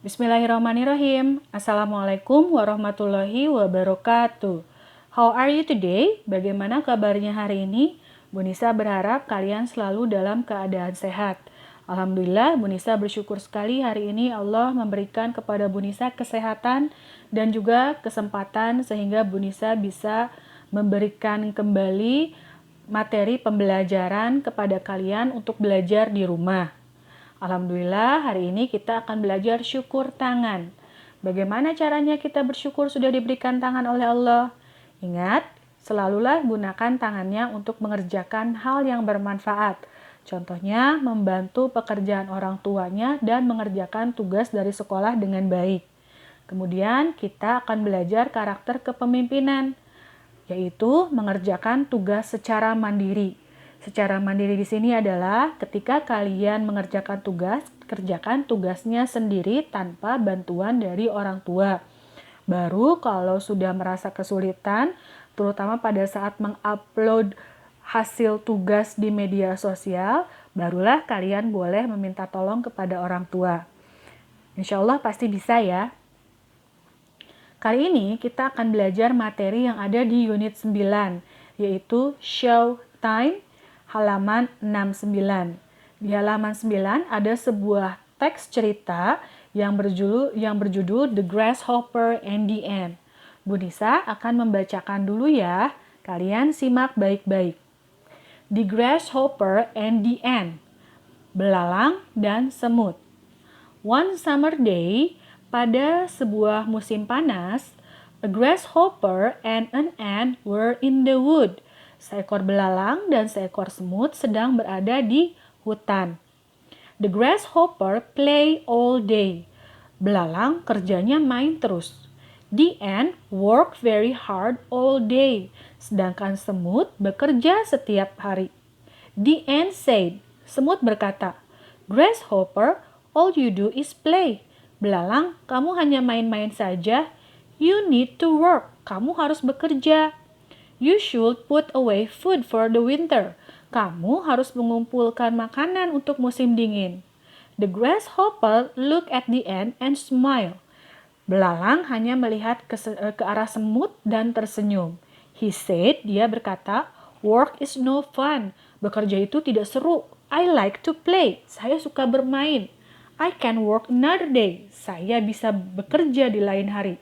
Bismillahirrahmanirrahim. Assalamualaikum warahmatullahi wabarakatuh. How are you today? Bagaimana kabarnya hari ini? Bu Nisa berharap kalian selalu dalam keadaan sehat. Alhamdulillah, Bu Nisa bersyukur sekali hari ini Allah memberikan kepada Bu Nisa kesehatan dan juga kesempatan sehingga Bu Nisa bisa memberikan kembali materi pembelajaran kepada kalian untuk belajar di rumah. Alhamdulillah, hari ini kita akan belajar syukur tangan. Bagaimana caranya kita bersyukur sudah diberikan tangan oleh Allah? Ingat, selalulah gunakan tangannya untuk mengerjakan hal yang bermanfaat. Contohnya, membantu pekerjaan orang tuanya dan mengerjakan tugas dari sekolah dengan baik. Kemudian, kita akan belajar karakter kepemimpinan, yaitu mengerjakan tugas secara mandiri. Secara mandiri di sini adalah ketika kalian mengerjakan tugas, kerjakan tugasnya sendiri tanpa bantuan dari orang tua. Baru kalau sudah merasa kesulitan, terutama pada saat mengupload hasil tugas di media sosial, barulah kalian boleh meminta tolong kepada orang tua. Insya Allah pasti bisa ya. Kali ini kita akan belajar materi yang ada di unit 9, yaitu Show Time, halaman 69. Di halaman 9 ada sebuah teks cerita yang berjudul The Grasshopper and the Ant. Bu Nisa akan membacakan dulu ya. Kalian simak baik-baik. The Grasshopper and the Ant. Belalang dan semut. One summer day, pada sebuah musim panas, a grasshopper and an ant were in the wood. Seekor belalang dan seekor semut sedang berada di hutan. The grasshopper play all day. Belalang kerjanya main terus. The ant work very hard all day. Sedangkan semut bekerja setiap hari. The ant said, semut berkata, Grasshopper, all you do is play. Belalang, kamu hanya main-main saja. You need to work. Kamu harus bekerja. You should put away food for the winter. Kamu harus mengumpulkan makanan untuk musim dingin. The grasshopper looked at the ant and smiled. Belalang hanya melihat ke arah semut dan tersenyum. He said, dia berkata, work is no fun. Bekerja itu tidak seru. I like to play. Saya suka bermain. I can work another day. Saya bisa bekerja di lain hari.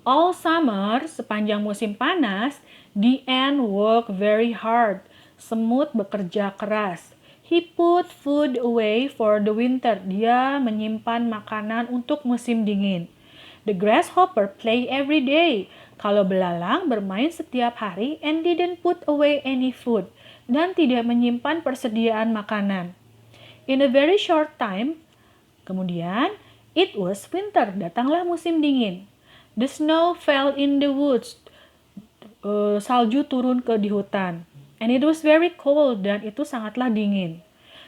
All summer, sepanjang musim panas, the ant worked very hard. Semut bekerja keras. He put food away for the winter. Dia menyimpan makanan untuk musim dingin. The grasshopper play every day. Kalau belalang bermain setiap hari and didn't put away any food. Dan tidak menyimpan persediaan makanan. In a very short time, kemudian, it was winter. Datanglah musim dingin. The snow fell in the woods. Salju turun di hutan. And it was very cold. Dan itu sangatlah dingin.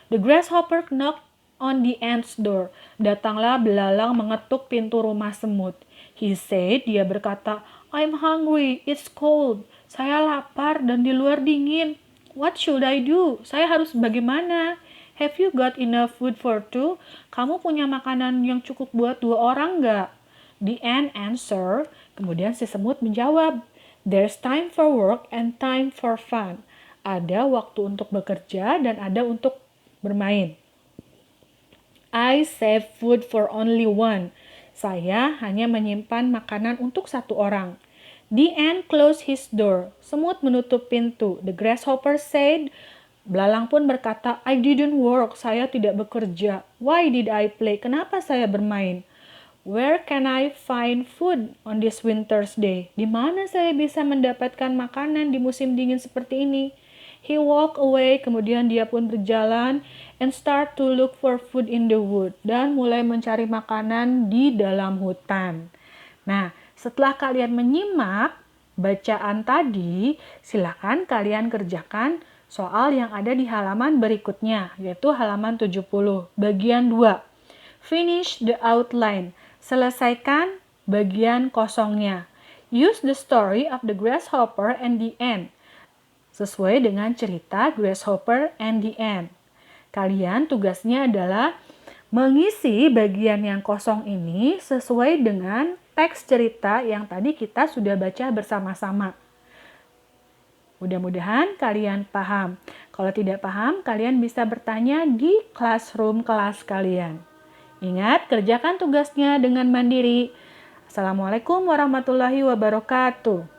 The grasshopper knocked on the ant's door. Datanglah belalang mengetuk pintu rumah semut. He said, dia berkata, I'm hungry, it's cold. Saya lapar dan di luar dingin. What should I do? Saya harus bagaimana? Have you got enough food for two? Kamu punya makanan yang cukup buat 2 orang nggak? The ant answered, kemudian si semut menjawab, there's time for work and time for fun. Ada waktu untuk bekerja dan ada untuk bermain. I save food for only one. Saya hanya menyimpan makanan untuk 1 orang. The ant closed his door. Semut menutup pintu. The grasshopper said, belalang pun berkata, I didn't work. Saya tidak bekerja. Why did I play? Kenapa saya bermain? Where can I find food on this winter's day? Di mana saya bisa mendapatkan makanan di musim dingin seperti ini? He walked away, kemudian dia pun berjalan and start to look for food in the wood. Dan mulai mencari makanan di dalam hutan. Nah, setelah kalian menyimak bacaan tadi, silakan kalian kerjakan soal yang ada di halaman berikutnya, yaitu halaman 70, bagian 2. Finish the outline. Selesaikan bagian kosongnya. Use the story of the grasshopper and the ant. Sesuai dengan cerita grasshopper and the ant. Kalian tugasnya adalah mengisi bagian yang kosong ini sesuai dengan teks cerita yang tadi kita sudah baca bersama-sama. Mudah-mudahan kalian paham. Kalau tidak paham, kalian bisa bertanya di classroom kelas kalian. Ingat, kerjakan tugasnya dengan mandiri. Assalamualaikum warahmatullahi wabarakatuh.